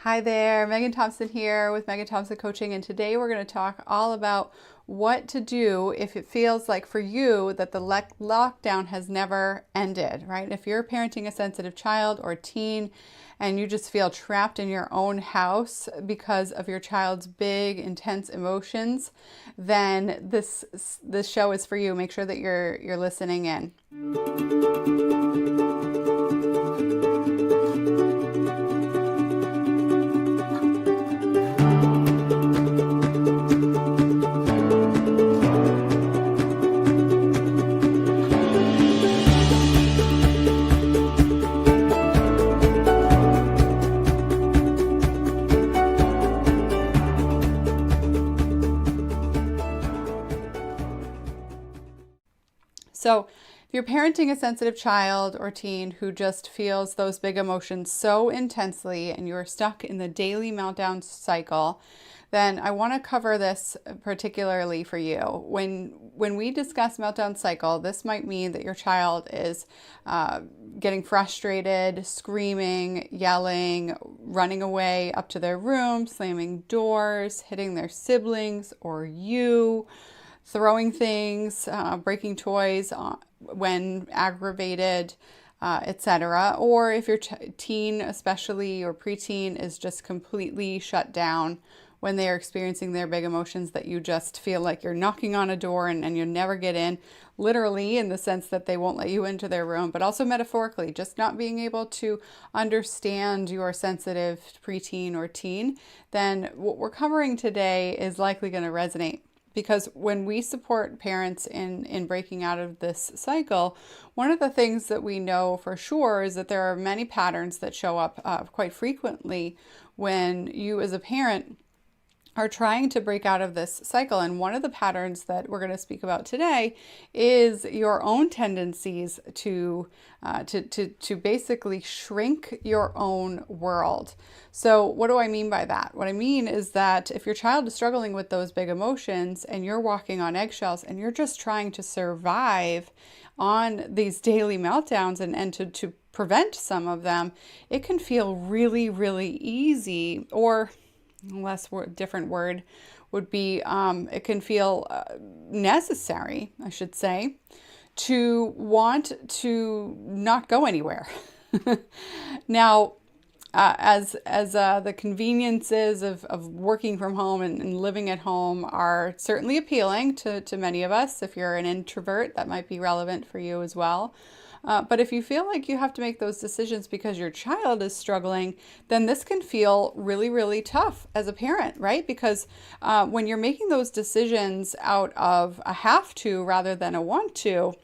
Hi there, Megan Thompson here with Megan Thompson Coaching, and today we're going to talk all about what to do if it feels like for you that the lockdown has never ended, right? If you're parenting a sensitive child or teen and you just feel trapped in your own house because of your child's big, intense emotions, then this show is for you. Make sure that you're listening in. So if you're parenting a sensitive child or teen who just feels those big emotions so intensely and you're stuck in the daily meltdown cycle, then I want to cover this particularly for you. When we discuss meltdown cycle, this might mean that your child is getting frustrated, screaming, yelling, running away up to their room, slamming doors, hitting their siblings or you, throwing things, breaking toys when aggravated, etc. Or if your teen, especially, or preteen, is just completely shut down when they are experiencing their big emotions, that you just feel like you're knocking on a door and you never get in, literally in the sense that they won't let you into their room, but also metaphorically, just not being able to understand your sensitive preteen or teen, then what we're covering today is likely going to resonate. Because when we support parents in breaking out of this cycle, one of the things that we know for sure is that there are many patterns that show up quite frequently when you as a parent are trying to break out of this cycle. And one of the patterns that we're going to speak about today is your own tendencies to basically shrink your own world. So what do I mean by that? What I mean is that if your child is struggling with those big emotions and you're walking on eggshells and you're just trying to survive on these daily meltdowns and to prevent some of them, it can feel really, really easy, or different word would be, it can feel necessary, I should say, to want to not go anywhere. Now, as the conveniences of working from home and living at home are certainly appealing to many of us. If you're an introvert, that might be relevant for you as well. But if you feel like you have to make those decisions because your child is struggling, then this can feel really, really tough as a parent, right? Because when you're making those decisions out of a have to rather than a want to,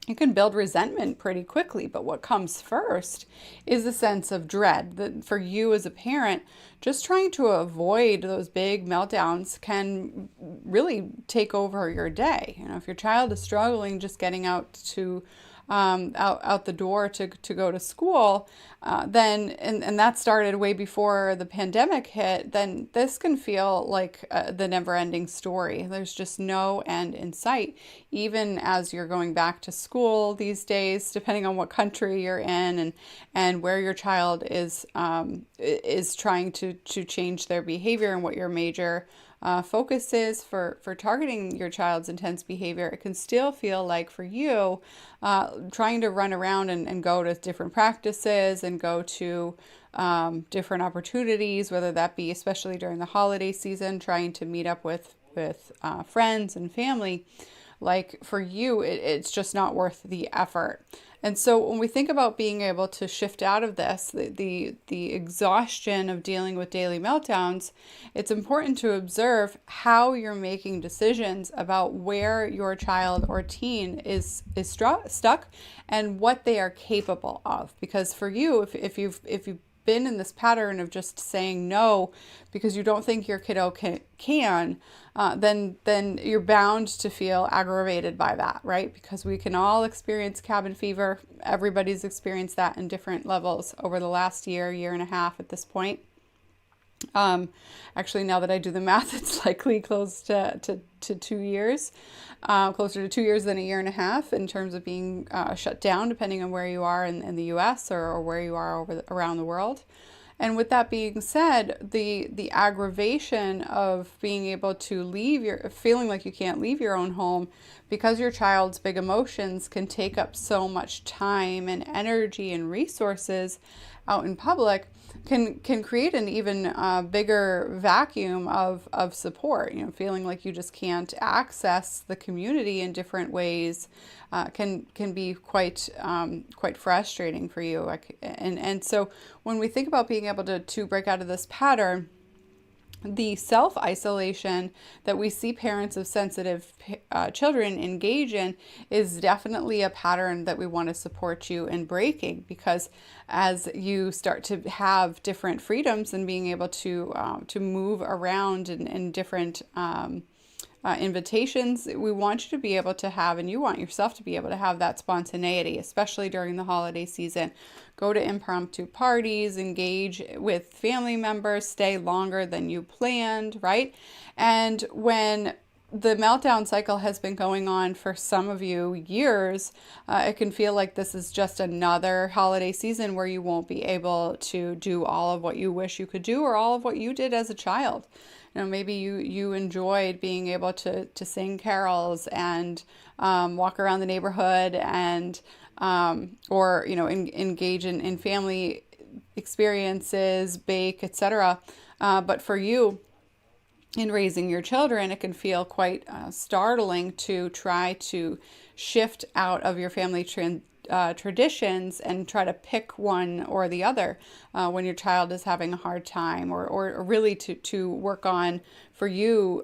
you can build resentment pretty quickly. But what comes first is the sense of dread that for you as a parent, just trying to avoid those big meltdowns can really take over your day. You know, if your child is struggling just getting out to out the door to go to school, then and that started way before the pandemic hit, then this can feel like the never-ending story. There's just no end in sight, even as you're going back to school these days, depending on what country you're in and where your child is trying to change their behavior and what your major focus is for targeting your child's intense behavior. It can still feel like for you trying to run around and go to different practices and go to different opportunities, whether that be especially during the holiday season, trying to meet up with friends and family. Like for you, it's just not worth the effort. And so when we think about being able to shift out of this, the exhaustion of dealing with daily meltdowns, it's important to observe how you're making decisions about where your child or teen is stuck and what they are capable of. Because for you, if you've been in this pattern of just saying no because you don't think your kiddo can, then you're bound to feel aggravated by that, right? Because we can all experience cabin fever. Everybody's experienced that in different levels over the last year and a half at this point. Actually, now that I do the math, it's likely close to 2 years, closer to 2 years than a year and a half in terms of being shut down, depending on where you are in the US or where you are around the world. And with that being said, the aggravation of being able to feeling like you can't leave your own home because your child's big emotions can take up so much time and energy and resources out in public, can create an even bigger vacuum of support. Feeling like you just can't access the community in different ways can be quite frustrating for you. And so when we think about being able to break out of this pattern, the self-isolation that we see parents of sensitive children engage in is definitely a pattern that we want to support you in breaking, because as you start to have different freedoms and being able to move around in different invitations, we want you to be able to have, and you want yourself to be able to have that spontaneity, especially during the holiday season. Go to impromptu parties, engage with family members, stay longer than you planned, right? And when the meltdown cycle has been going on for some of you years, it can feel like this is just another holiday season where you won't be able to do all of what you wish you could do, or all of what you did as a child. Maybe you enjoyed being able to sing carols and walk around the neighborhood and or engage in family experiences, bake, etc. But for you, in raising your children, it can feel quite startling to try to shift out of your family traditions and try to pick one or the other when your child is having a hard time, or really to work on, for you,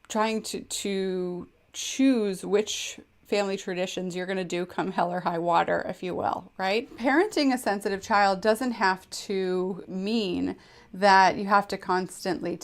trying to choose which family traditions you're going to do come hell or high water, if you will, right? Parenting a sensitive child doesn't have to mean that you have to constantly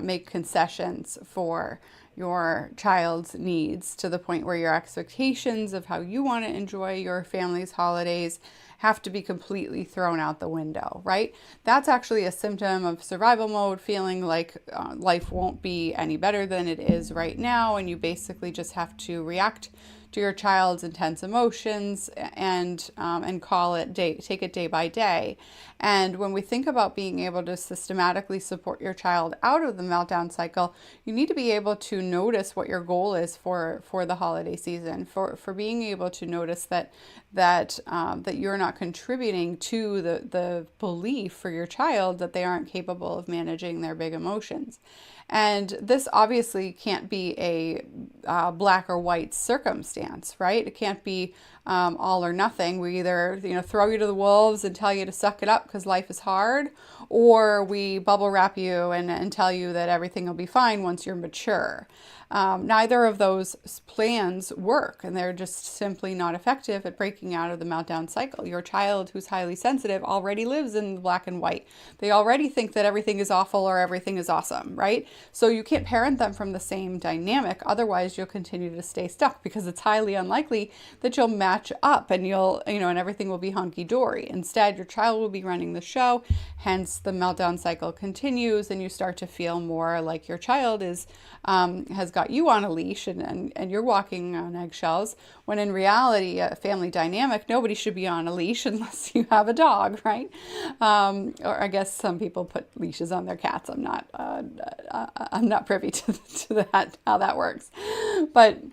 make concessions for your child's needs to the point where your expectations of how you want to enjoy your family's holidays have to be completely thrown out the window, right? That's actually a symptom of survival mode, feeling like life won't be any better than it is right now, and you basically just have to react to your child's intense emotions and take it day by day. And when we think about being able to systematically support your child out of the meltdown cycle, you need to be able to notice what your goal is for the holiday season, for being able to notice that you're not contributing to the belief for your child that they aren't capable of managing their big emotions. And this obviously can't be a black or white circumstance, right? It can't be all or nothing. We either throw you to the wolves and tell you to suck it up because life is hard, or we bubble wrap you and tell you that everything will be fine once you're mature. Neither of those plans work, and they're just simply not effective at breaking out of the meltdown cycle. Your child who's highly sensitive already lives in black and white. They already think that everything is awful or everything is awesome, right? So you can't parent them from the same dynamic. Otherwise, you'll continue to stay stuck, because it's highly unlikely that you'll match up and and everything will be hunky-dory. Instead, your child will be running the show. Hence, the meltdown cycle continues, and you start to feel more like your child has got you on a leash and you're walking on eggshells, when in reality, a family dynamic, nobody should be on a leash unless you have a dog, right? Or I guess some people put leashes on their cats. I'm not privy to that, how that works. But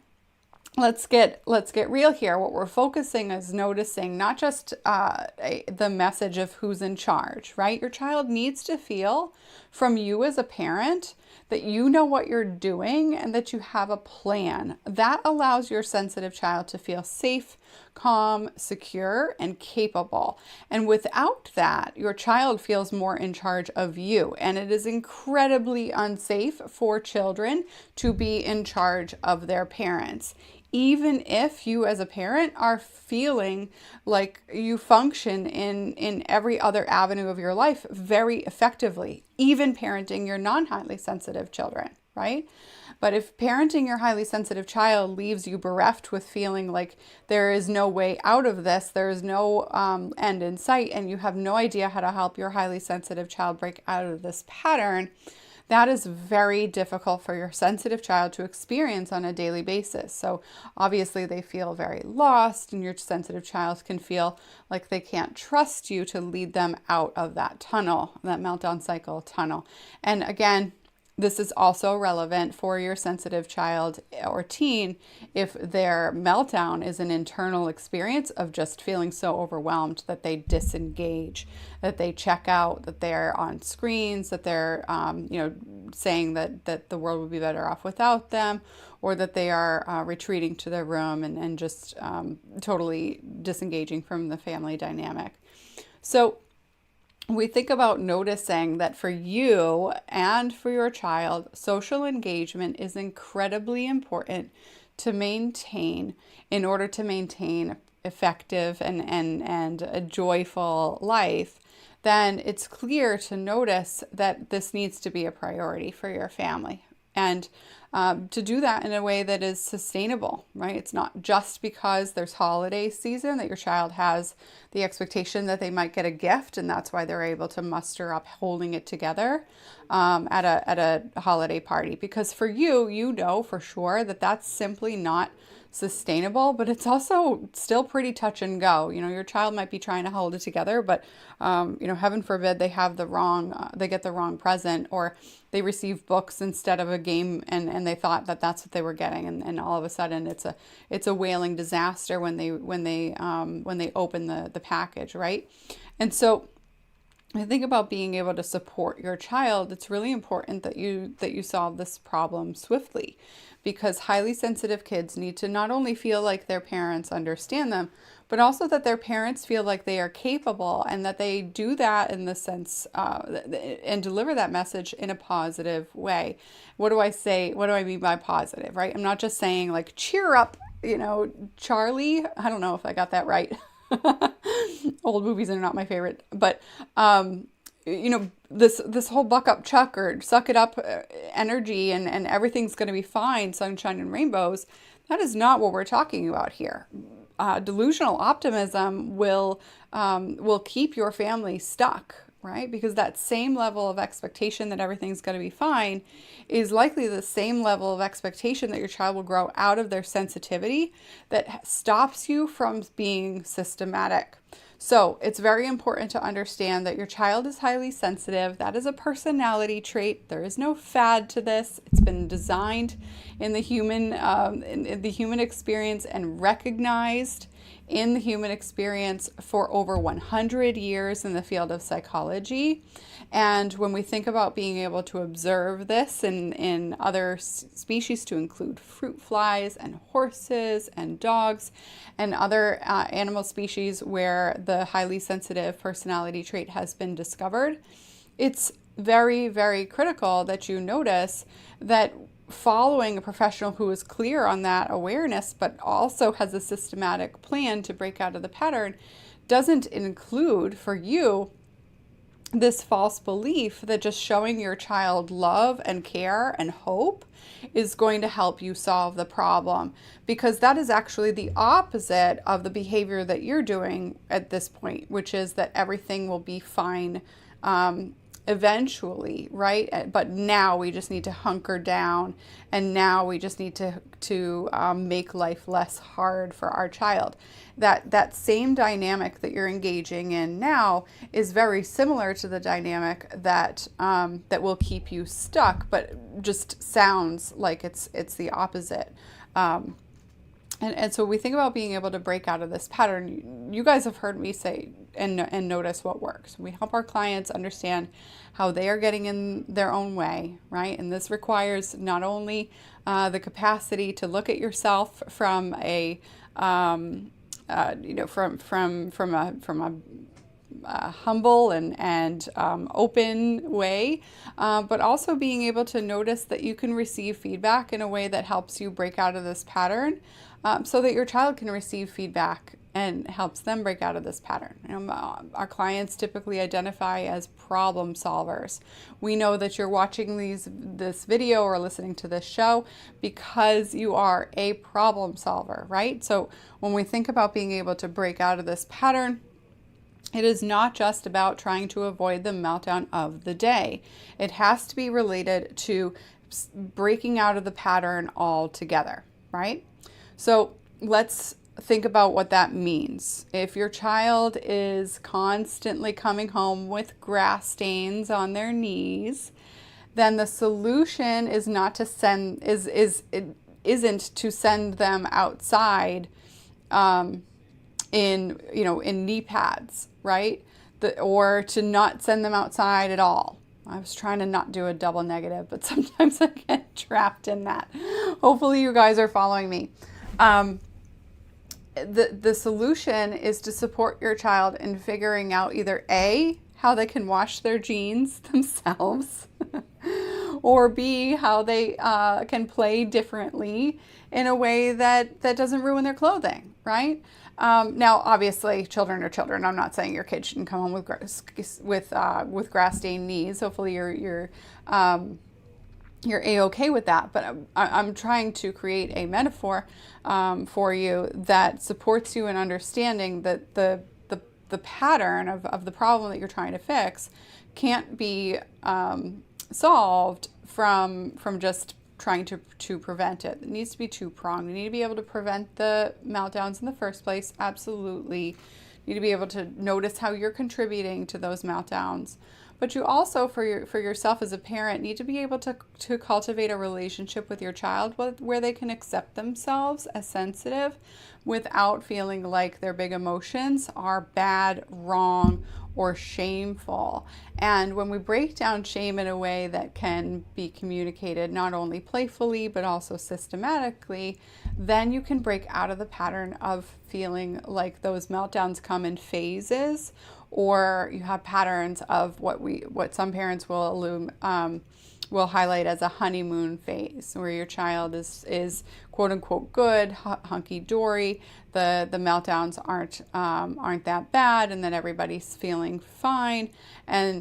let's get real here. What we're focusing is noticing not just the message of who's in charge, right? Your child needs to feel from you as a parent that you know what you're doing and that you have a plan. That allows your sensitive child to feel safe, calm, secure, and capable. And without that, your child feels more in charge of you. And it is incredibly unsafe for children to be in charge of their parents. Even if you as a parent are feeling like you function in every other avenue of your life very effectively, even parenting your non-highly sensitive children, right? But if parenting your highly sensitive child leaves you bereft with feeling like there is no way out of this, there is no end in sight, and you have no idea how to help your highly sensitive child break out of this pattern, that is very difficult for your sensitive child to experience on a daily basis. So obviously they feel very lost, and your sensitive child can feel like they can't trust you to lead them out of that tunnel, that meltdown cycle tunnel. And again, this is also relevant for your sensitive child or teen if their meltdown is an internal experience of just feeling so overwhelmed that they disengage, that they check out, that they're on screens, that they're saying that the world would be better off without them, or that they are retreating to their room and just totally disengaging from the family dynamic. So we think about noticing that for you and for your child, social engagement is incredibly important to maintain in order to maintain effective and a joyful life. Then it's clear to notice that this needs to be a priority for your family. And to do that in a way that is sustainable, right? It's not just because there's holiday season that your child has the expectation that they might get a gift, and that's why they're able to muster up holding it together at a holiday party. Because for you, you know for sure that that's simply not sustainable, but it's also still pretty touch and go. Your child might be trying to hold it together, but heaven forbid they have they get the wrong present, or they receive books instead of a game, and they thought that that's what they were getting, and all of a sudden it's a wailing disaster when they open the package, right? And so I think about being able to support your child. It's really important that you solve this problem swiftly, because highly sensitive kids need to not only feel like their parents understand them, but also that their parents feel like they are capable, and that they do that in the sense and deliver that message in a positive way. What do I say? What do I mean by positive, right? I'm not just saying like, cheer up, Charlie. I don't know if I got that right. Old movies are not my favorite, but this whole buck up Chuck or suck it up energy and everything's going to be fine, sunshine and rainbows. That is not what we're talking about here. Delusional optimism will keep your family stuck, right? Because that same level of expectation that everything's going to be fine is likely the same level of expectation that your child will grow out of their sensitivity that stops you from being systematic. So it's very important to understand that your child is highly sensitive. That is a personality trait. There is no fad to this. It's been designed in the human experience and recognized in the human experience for over 100 years in the field of psychology. And when we think about being able to observe this in other species, to include fruit flies and horses and dogs and other animal species where the highly sensitive personality trait has been discovered, it's very, very critical that you notice that following a professional who is clear on that awareness, but also has a systematic plan to break out of the pattern, doesn't include for you this false belief that just showing your child love and care and hope is going to help you solve the problem, because that is actually the opposite of the behavior that you're doing at this point, which is that everything will be fine eventually, right? But now we just need to hunker down, and now we just need to make life less hard for our child. That same dynamic that you're engaging in now is very similar to the dynamic that will keep you stuck, but just sounds like it's the opposite. And so we think about being able to break out of this pattern. You guys have heard me say and notice what works. We help our clients understand how they are getting in their own way, right? And this requires not only the capacity to look at yourself from a from a humble and open way, but also being able to notice that you can receive feedback in a way that helps you break out of this pattern, so that your child can receive feedback and helps them break out of this pattern. Our clients typically identify as problem solvers. We know that you're watching this video or listening to this show because you are a problem solver, right? So when we think about being able to break out of this pattern, It is not just about trying to avoid the meltdown of the day. It has to be related to breaking out of the pattern altogether, right? So let's think about what that means. If your child is constantly coming home with grass stains on their knees, then the solution is not to send it isn't to send them outside in knee pads, right? Or to not send them outside at all. I was trying to not do a double negative, but sometimes I get trapped in that. Hopefully you guys are following me. The solution is to support your child in figuring out either A, how they can wash their jeans themselves, or B, how they can play differently in a way that doesn't ruin their clothing, right? Now, obviously, children are children. I'm not saying your kid shouldn't come home with grass stained knees. Hopefully, you're A-okay with that. But I'm trying to create a metaphor for you that supports you in understanding that the pattern of the problem that you're trying to fix can't be solved from just trying to prevent it. It needs to be two-pronged. You need to be able to prevent the meltdowns in the first place. Absolutely. You need to be able to notice how you're contributing to those meltdowns. But you also, for yourself as a parent, need to be able to cultivate a relationship with your child where they can accept themselves as sensitive without feeling like their big emotions are bad, wrong, or shameful. And when we break down shame in a way that can be communicated not only playfully but also systematically, then you can break out of the pattern of feeling like those meltdowns come in phases, or you have patterns of what some parents will highlight as a honeymoon phase, where your child is quote unquote good, hunky dory. The meltdowns aren't that bad, and then everybody's feeling fine,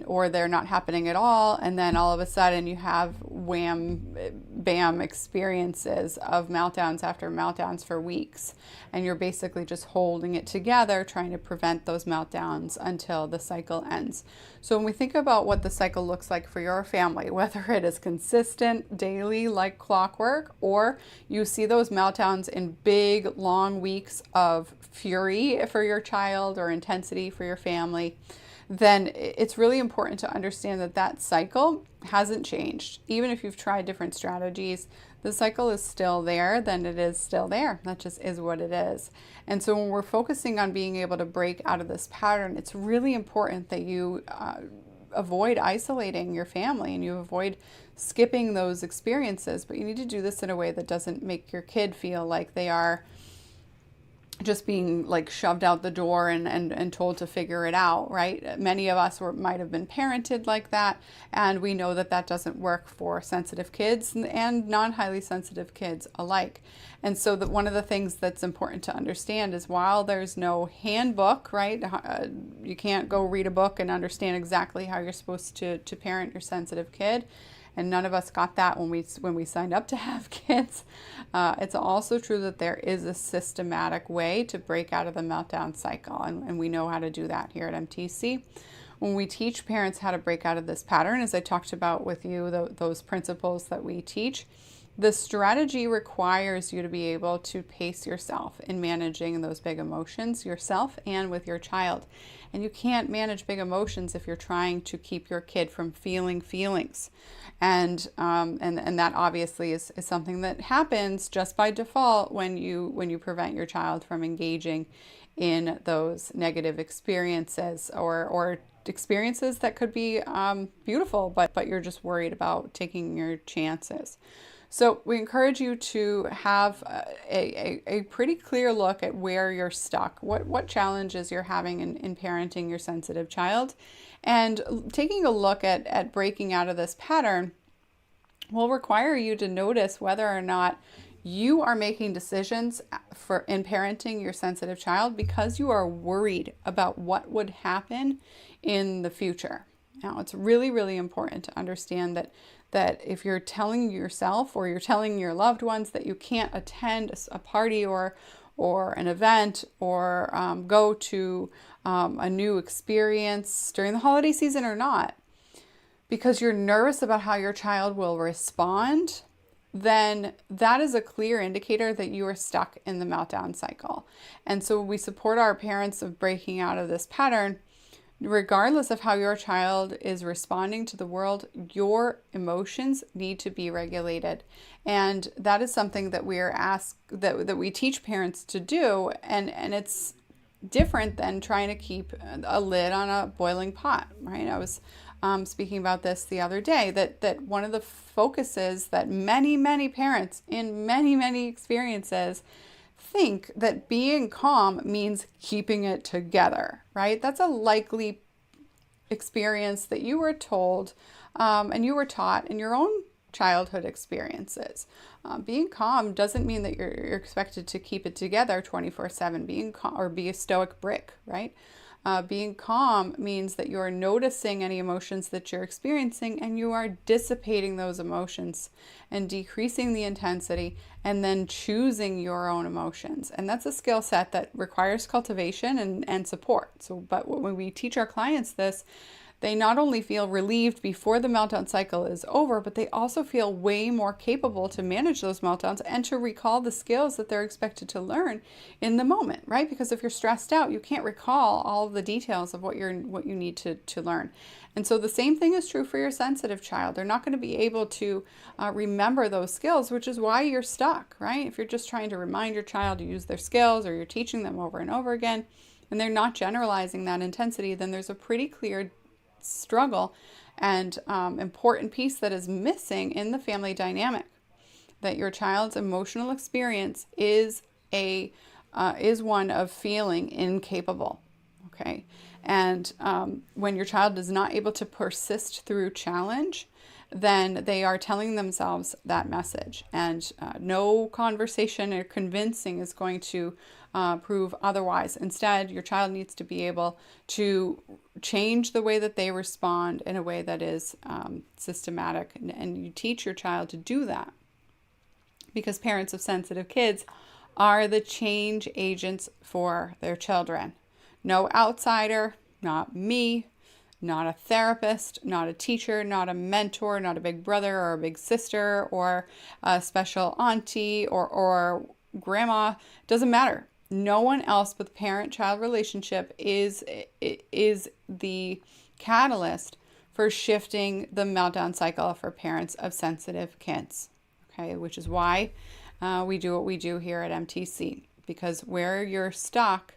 or they're not happening at all, and then all of a sudden you have wham bam experiences of meltdowns after meltdowns for weeks, and you're basically just holding it together, trying to prevent those meltdowns until the cycle ends. So when we think about what the cycle looks like for your family, whether it is consistent daily like clockwork, or you see those meltdowns in big long weeks of fury for your child or intensity for your family, then it's really important to understand that cycle hasn't changed. Even if you've tried different strategies, the cycle is still there, then it is still there. That just is what it is. And so when we're focusing on being able to break out of this pattern, it's really important that you avoid isolating your family and you avoid skipping those experiences. But you need to do this in a way that doesn't make your kid feel like they are just being like shoved out the door and told to figure it out, right? Many of us might have been parented like that, and we know that doesn't work for sensitive kids and non-highly sensitive kids alike. And so one of the things that's important to understand is, while there's no handbook, right? You can't go read a book and understand exactly how you're supposed to parent your sensitive kid. And none of us got that when we signed up to have kids. It's also true that there is a systematic way to break out of the meltdown cycle, and we know how to do that here at MTC. When we teach parents how to break out of this pattern, as I talked about with you, those principles that we teach, the strategy requires you to be able to pace yourself in managing those big emotions yourself and with your child. And you can't manage big emotions if you're trying to keep your kid from feeling feelings. And that obviously is something that happens just by default when you prevent your child from engaging in those negative experiences or experiences that could be beautiful, but you're just worried about taking your chances. So we encourage you to have a pretty clear look at where you're stuck, what challenges you're having in parenting your sensitive child. And taking a look at breaking out of this pattern will require you to notice whether or not you are making decisions in parenting your sensitive child because you are worried about what would happen in the future. Now, it's really, really important to understand that if you're telling yourself or you're telling your loved ones that you can't attend a party or an event or go to a new experience during the holiday season or not, because you're nervous about how your child will respond, then that is a clear indicator that you are stuck in the meltdown cycle. And so we support our parents of breaking out of this pattern. Regardless of how your child is responding to the world, your emotions need to be regulated. And that is something that we are asked, that we teach parents to do. And it's different than trying to keep a lid on a boiling pot, right? I was speaking about this the other day, that one of the focuses that many parents in many experiences think that being calm means keeping it together, right? That's a likely experience that you were told and you were taught in your own childhood experiences. Being calm doesn't mean that you're expected to keep it together 24/7. Being calm, or be a stoic brick, right? Being calm means that you are noticing any emotions that you're experiencing and you are dissipating those emotions and decreasing the intensity and then choosing your own emotions. And that's a skill set that requires cultivation and support. But when we teach our clients this, they not only feel relieved before the meltdown cycle is over, but they also feel way more capable to manage those meltdowns and to recall the skills that they're expected to learn in the moment, right? Because if you're stressed out, you can't recall all of the details of what you need to learn. And so the same thing is true for your sensitive child. They're not going to be able to remember those skills, which is why you're stuck, right? If you're just trying to remind your child to use their skills, or you're teaching them over and over again, and they're not generalizing that intensity, then there's a pretty clear struggle and important piece that is missing in the family dynamic. That your child's emotional experience is one of feeling incapable. Okay, and when your child is not able to persist through challenge, then they are telling themselves that message, and no conversation or convincing is going to prove otherwise. Instead, your child needs to be able to change the way that they respond in a way that is systematic, and you teach your child to do that, because parents of sensitive kids are the change agents for their children. No outsider, not me, not a therapist, not a teacher, not a mentor, not a big brother or a big sister or a special auntie or grandma. Doesn't matter. No one else but the parent-child relationship is the catalyst for shifting the meltdown cycle for parents of sensitive kids. Okay, which is why we do what we do here at MTC, because where you're stuck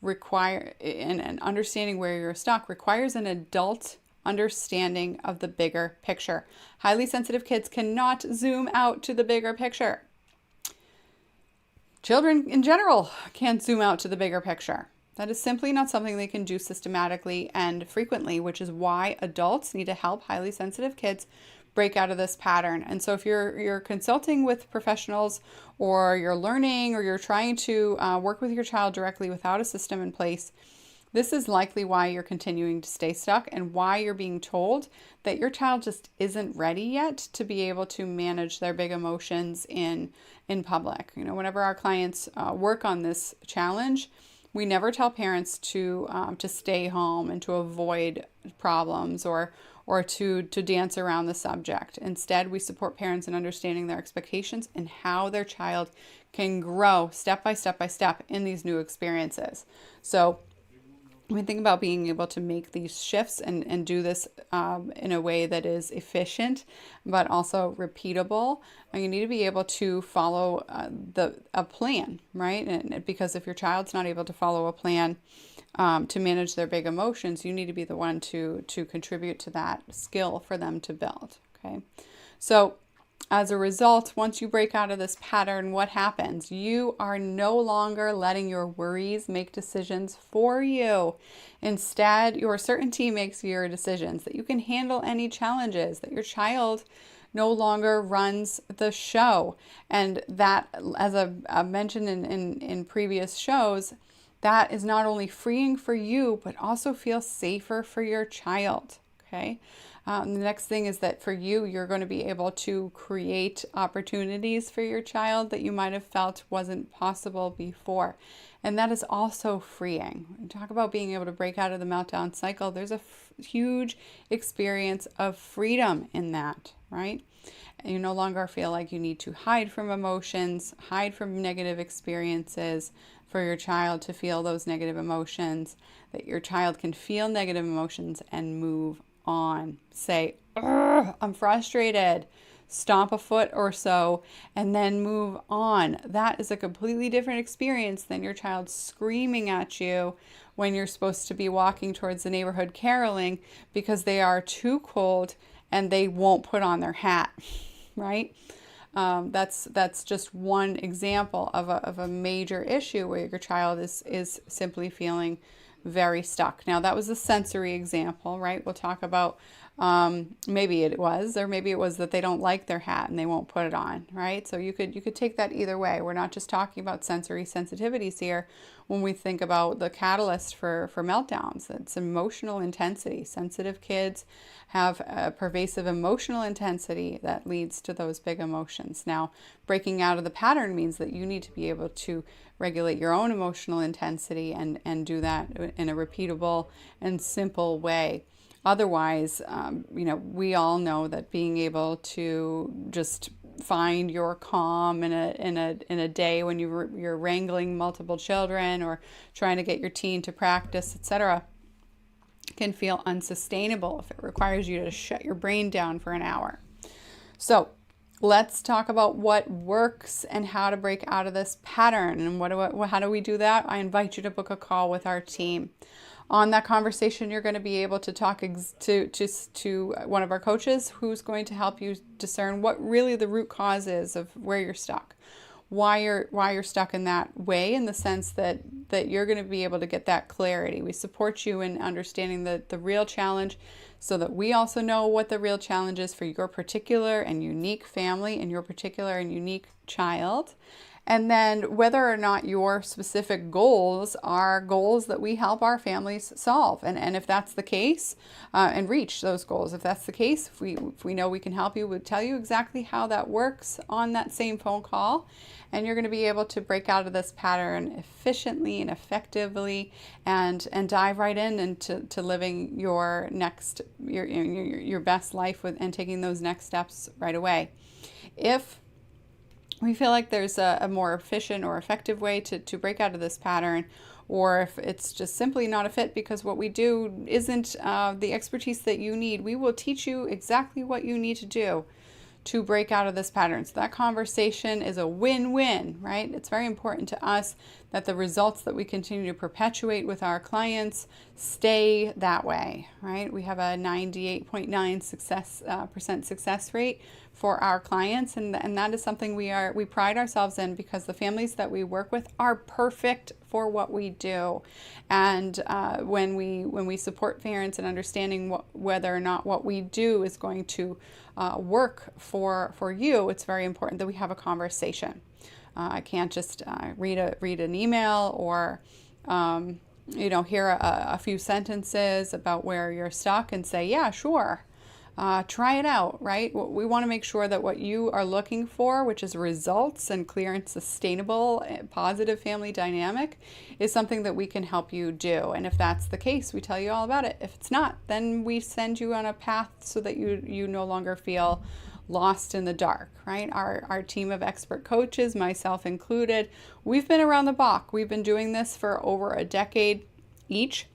and understanding where you're stuck requires an adult understanding of the bigger picture. Highly sensitive kids cannot zoom out to the bigger picture. Children in general can't zoom out to the bigger picture. That is simply not something they can do systematically and frequently, which is why adults need to help highly sensitive kids break out of this pattern. And so if you're consulting with professionals, or you're learning, or you're trying to work with your child directly without a system in place, this is likely why you're continuing to stay stuck, and why you're being told that your child just isn't ready yet to be able to manage their big emotions in public. You know, whenever our clients work on this challenge, we never tell parents to stay home and to avoid problems or to dance around the subject. Instead, we support parents in understanding their expectations and how their child can grow step by step in these new experiences. So when we think about being able to make these shifts and do this in a way that is efficient but also repeatable, you need to be able to follow a plan, right? And because if your child's not able to follow a plan to manage their big emotions, you need to be the one to contribute to that skill for them to build. Okay, so as a result, once you break out of this pattern, what happens? You are no longer letting your worries make decisions for you. Instead, your certainty makes your decisions, that you can handle any challenges, that your child no longer runs the show. And that, as I've mentioned in previous shows, that is not only freeing for you, but also feels safer for your child. Okay. The next thing is that for you, you're going to be able to create opportunities for your child that you might have felt wasn't possible before. And that is also freeing. When we talk about being able to break out of the meltdown cycle, there's a huge experience of freedom in that, right? And you no longer feel like you need to hide from emotions, hide from negative experiences for your child to feel those negative emotions, that your child can feel negative emotions and move on. Say, I'm frustrated. Stomp a foot or so and then move on. That is a completely different experience than your child screaming at you when you're supposed to be walking towards the neighborhood caroling because they are too cold and they won't put on their hat, right? That's just one example of a major issue where your child is simply feeling very stuck. Now that was a sensory example, right? We'll talk about maybe it was, or maybe it was that they don't like their hat and they won't put it on, right? So you could take that either way. We're not just talking about sensory sensitivities here when we think about the catalyst for meltdowns. It's emotional intensity. Sensitive kids have a pervasive emotional intensity that leads to those big emotions. Now, breaking out of the pattern means that you need to be able to regulate your own emotional intensity and do that in a repeatable and simple way. Otherwise, we all know that being able to just find your calm in a day when you're wrangling multiple children or trying to get your teen to practice, etc., can feel unsustainable if it requires you to shut your brain down for an hour. So let's talk about what works and how to break out of this pattern. And how do we do that? I invite you to book a call with our team. On that conversation, you're going to be able to talk to one of our coaches who's going to help you discern what really the root cause is of where you're stuck, why you're stuck in that way, in the sense that you're going to be able to get that clarity. We support you in understanding the real challenge so that we also know what the real challenge is for your particular and unique family and your particular and unique child. And then whether or not your specific goals are goals that we help our families solve. And if that's the case, and reach those goals. If that's the case, if we know we can help you, we'll tell you exactly how that works on that same phone call. And you're going to be able to break out of this pattern efficiently and effectively and dive right into living your best life and taking those next steps right away. If we feel like there's a more efficient or effective way to break out of this pattern, or if it's just simply not a fit because what we do isn't the expertise that you need, we will teach you exactly what you need to do to break out of this pattern. So that conversation is a win-win, right? It's very important to us that the results that we continue to perpetuate with our clients stay that way, right? We have a 98.9% success rate for our clients, and that is something we pride ourselves in, because the families that we work with are perfect for what we do. And when we support parents in understanding whether or not what we do is going to work for you, it's very important that we have a conversation. I can't just read an email or hear a few sentences about where you're stuck and say, yeah, sure. Try it out, right? We want to make sure that what you are looking for, which is results and clear and sustainable, positive family dynamic, is something that we can help you do. And if that's the case, we tell you all about it. If it's not, then we send you on a path so that you no longer feel lost in the dark, right? Our team of expert coaches, myself included, we've been around the block. We've been doing this for over a decade each.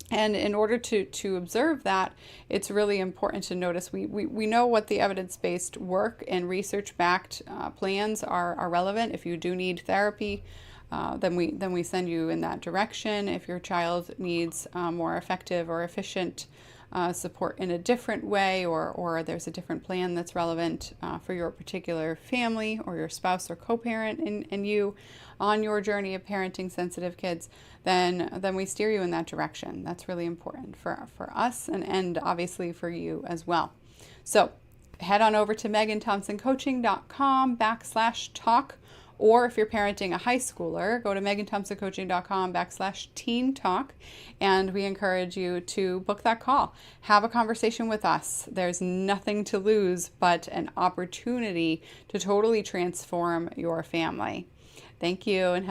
And in order to observe that, it's really important to notice we know what the evidence-based work and research-backed plans are relevant. If you do need therapy, then we send you in that direction. If your child needs more effective or efficient support in a different way, or there's a different plan that's relevant for your particular family or your spouse or co-parent and you on your journey of parenting sensitive kids, then we steer you in that direction. That's really important for us and obviously for you as well. So head on over to meganthompsoncoaching.com/talk, Or if you're parenting a high schooler, go to meganthompsoncoaching.com/teen talk, and we encourage you to book that call. Have a conversation with us. There's nothing to lose but an opportunity to totally transform your family. Thank you, and have